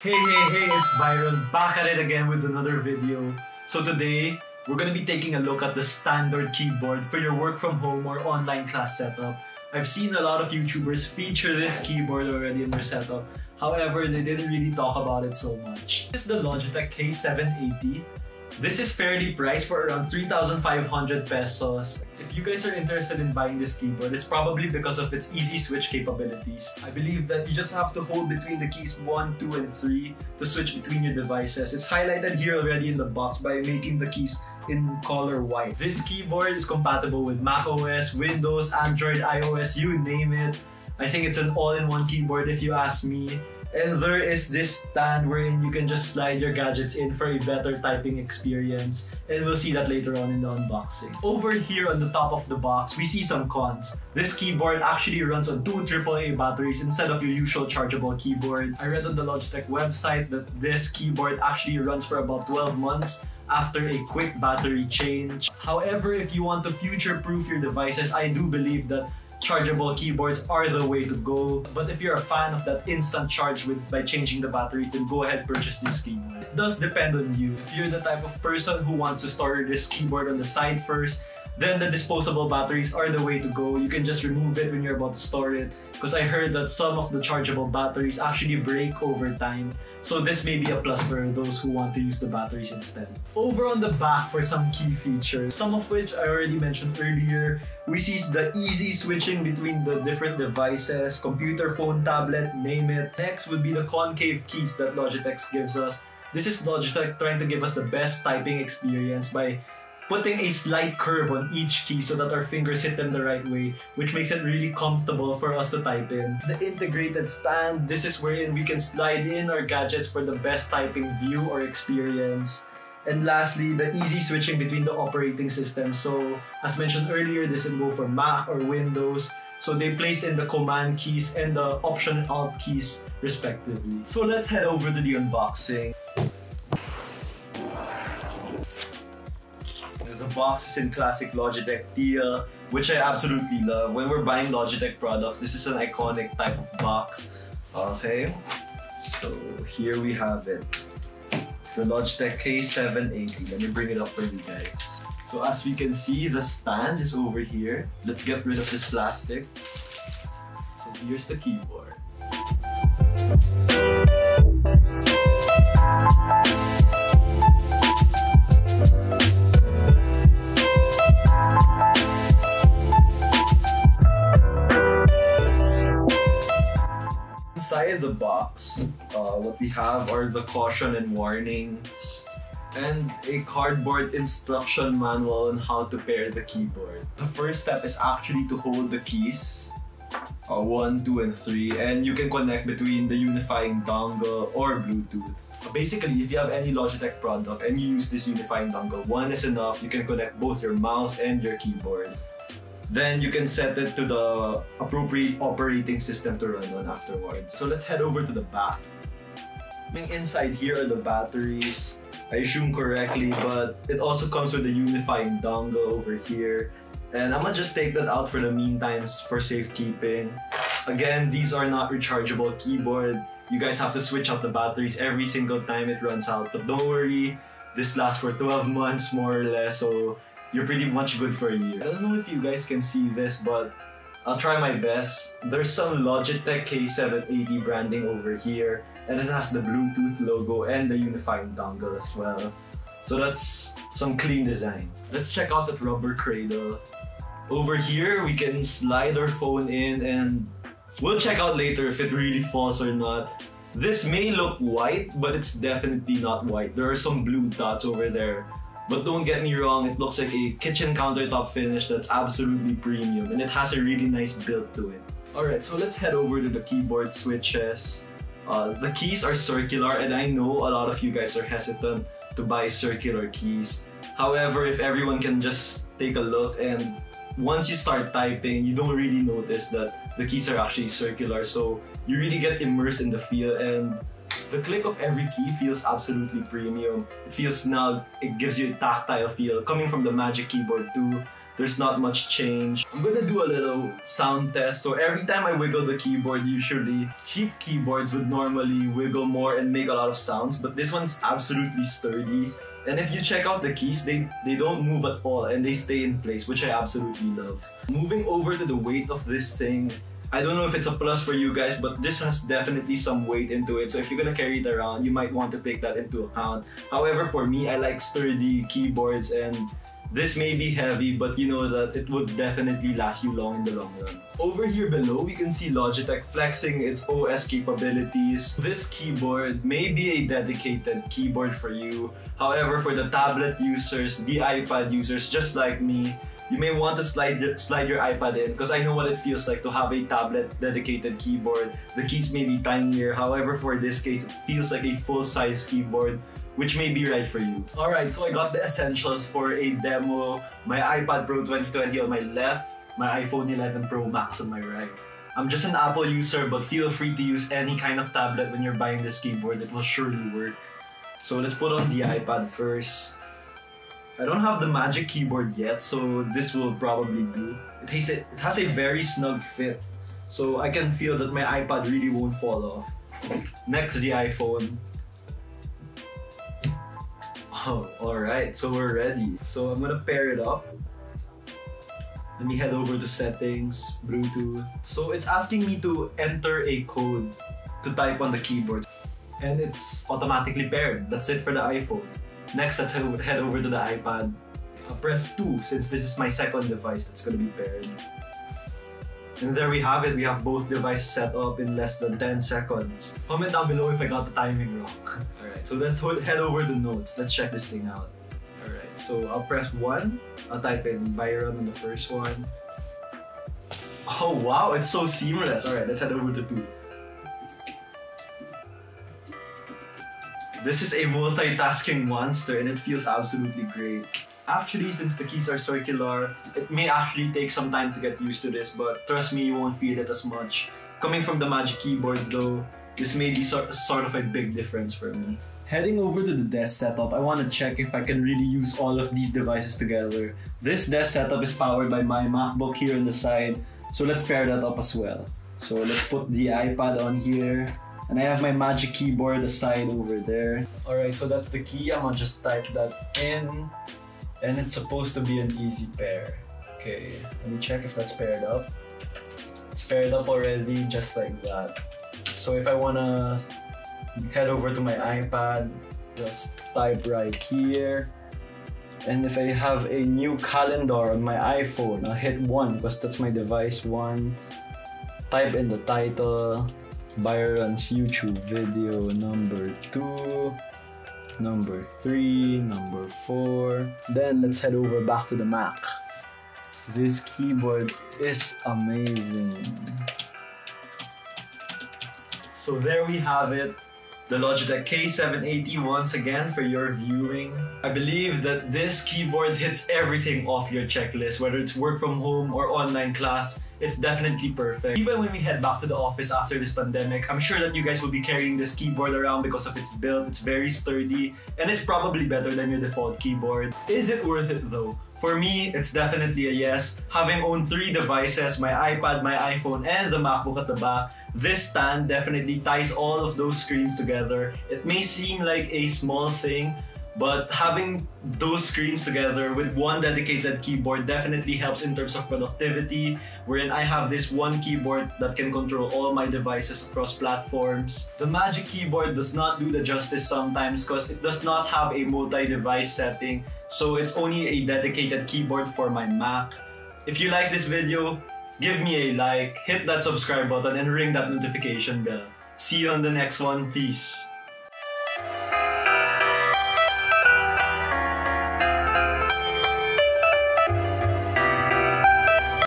Hey, it's Byron, back at it again with another video. So today, we're gonna be taking a look at the standard keyboard for your work from home or online class setup. I've seen a lot of YouTubers feature this keyboard already in their setup. However, they didn't really talk about it so much. This is the Logitech K780. This is fairly priced for around 3,500 pesos. If you guys are interested in buying this keyboard, it's probably because of its easy switch capabilities. I believe that you just have to hold between the keys 1, 2, and 3 to switch between your devices. It's highlighted here already in the box by making the keys in color white. This keyboard is compatible with macOS, Windows, Android, iOS, you name it. I think it's an all-in-one keyboard if you ask me. And there is this stand wherein you can just slide your gadgets in for a better typing experience. And we'll see that later on in the unboxing. Over here on the top of the box, we see some cons. This keyboard actually runs on 2 AAA batteries instead of your usual chargeable keyboard. I read on the Logitech website that this keyboard actually runs for about 12 months after a quick battery change. However, if you want to future-proof your devices, I do believe that chargeable keyboards are the way to go. But if you're a fan of that instant charge by changing the batteries, then go ahead and purchase this keyboard. It does depend on you. If you're the type of person who wants to store this keyboard on the side first, then the disposable batteries are the way to go. You can just remove it when you're about to store it, because I heard that some of the chargeable batteries actually break over time. So this may be a plus for those who want to use the batteries instead. Over on the back for some key features, some of which I already mentioned earlier. We see the easy switching between the different devices, computer, phone, tablet, name it. Next would be the concave keys that Logitech gives us. This is Logitech trying to give us the best typing experience by putting a slight curve on each key so that our fingers hit them the right way, which makes it really comfortable for us to type in. The integrated stand, this is wherein we can slide in our gadgets for the best typing view or experience. And lastly, the easy switching between the operating systems. So, as mentioned earlier, this can go for Mac or Windows. So they placed in the command keys and the option alt keys respectively. So let's head over to the unboxing. The box is in classic Logitech teal, which I absolutely love. When we're buying Logitech products, this is an iconic type of box. Okay, so here we have it. The Logitech K780. Let me bring it up for you guys. So as we can see, the stand is over here. Let's get rid of this plastic. So here's the keyboard. Inside the box, what we have are the caution and warnings and a cardboard instruction manual on how to pair the keyboard. The first step is actually to hold the keys 1, 2, and 3, and you can connect between the unifying dongle or Bluetooth. Basically, if you have any Logitech product and you use this unifying dongle, one is enough. You can connect both your mouse and your keyboard. Then you can set it to the appropriate operating system to run on afterwards. So let's head over to the back. Inside here are the batteries, I assume correctly, but it also comes with a unifying dongle over here. And I'm gonna just take that out for the meantime for safekeeping. Again, these are not rechargeable keyboard. You guys have to switch out the batteries every single time it runs out. But don't worry, this lasts for 12 months more or less, so you're pretty much good for a year. I don't know if you guys can see this, but I'll try my best. There's some Logitech K780 branding over here, and it has the Bluetooth logo and the unifying dongle as well. So that's some clean design. Let's check out that rubber cradle. Over here, we can slide our phone in, and we'll check out later if it really falls or not. This may look white, but it's definitely not white. There are some blue dots over there. But don't get me wrong, it looks like a kitchen countertop finish that's absolutely premium, and it has a really nice build to it. Alright, so let's head over to the keyboard switches. The keys are circular, and I know a lot of you guys are hesitant to buy circular keys. However, if everyone can just take a look, and once you start typing, you don't really notice that the keys are actually circular, so you really get immersed in the feel, and the click of every key feels absolutely premium. It feels snug, it gives you a tactile feel, coming from the Magic Keyboard too. There's not much change. I'm gonna do a little sound test. So every time I wiggle the keyboard, usually cheap keyboards would normally wiggle more and make a lot of sounds, but this one's absolutely sturdy. And if you check out the keys, they don't move at all and they stay in place, which I absolutely love. Moving over to the weight of this thing, I don't know if it's a plus for you guys, but this has definitely some weight into it. So if you're gonna carry it around, you might want to take that into account. However, for me, I like sturdy keyboards, and this may be heavy, but you know that it would definitely last you long in the long run. Over here below, we can see Logitech flexing its OS capabilities. This keyboard may be a dedicated keyboard for you. However, for the tablet users, the iPad users, just like me, you may want to slide your iPad in, because I know what it feels like to have a tablet dedicated keyboard. The keys may be tinier. However, for this case, it feels like a full-size keyboard, which may be right for you. Alright, so I got the essentials for a demo. My iPad Pro 2020 on my left, my iPhone 11 Pro Max on my right. I'm just an Apple user, but feel free to use any kind of tablet when you're buying this keyboard. It will surely work. So let's put on the iPad first. I don't have the Magic Keyboard yet, so this will probably do. It has a very snug fit, so I can feel that my iPad really won't fall off. Next, the iPhone. Oh, alright, so we're ready. So I'm gonna pair it up. Let me head over to settings, Bluetooth. So it's asking me to enter a code to type on the keyboard. And it's automatically paired. That's it for the iPhone. Next, let's head over to the iPad. I'll press 2 since this is my second device that's going to be paired. And there we have it. We have both devices set up in less than 10 seconds. Comment down below if I got the timing wrong. Alright, so let's head over to notes. Let's check this thing out. Alright, so I'll press 1. I'll type in Byron on the first one. Oh wow, it's so seamless. Alright, let's head over to 2. This is a multitasking monster and it feels absolutely great. Actually, since the keys are circular, it may actually take some time to get used to this, but trust me, you won't feel it as much. Coming from the Magic Keyboard though, this may be sort of a big difference for me. Heading over to the desk setup, I want to check if I can really use all of these devices together. This desk setup is powered by my MacBook here on the side, so let's pair that up as well. So let's put the iPad on here. And I have my Magic Keyboard aside over there. Alright, so that's the key. I'm gonna just type that in. And it's supposed to be an easy pair. Okay, let me check if that's paired up. It's paired up already, just like that. So if I wanna head over to my iPad, just type right here. And if I have a new calendar on my iPhone, I'll hit 1 because that's my device 1. Type in the title. Byron's YouTube video number 2, number 3, number 4. Then let's head over back to the Mac. This keyboard is amazing. So there we have it. The Logitech K780 once again for your viewing. I believe that this keyboard hits everything off your checklist, whether it's work from home or online class. It's definitely perfect. Even when we head back to the office after this pandemic, I'm sure that you guys will be carrying this keyboard around because of its build. It's very sturdy and it's probably better than your default keyboard. Is it worth it though? For me, it's definitely a yes. Having owned 3 devices, my iPad, my iPhone, and the MacBook at the back, this stand definitely ties all of those screens together. It may seem like a small thing, but having those screens together with one dedicated keyboard definitely helps in terms of productivity, wherein I have this one keyboard that can control all my devices across platforms. The Magic Keyboard does not do the justice sometimes because it does not have a multi-device setting, so it's only a dedicated keyboard for my Mac. If you like this video, give me a like, hit that subscribe button, and ring that notification bell. See you on the next one. Peace.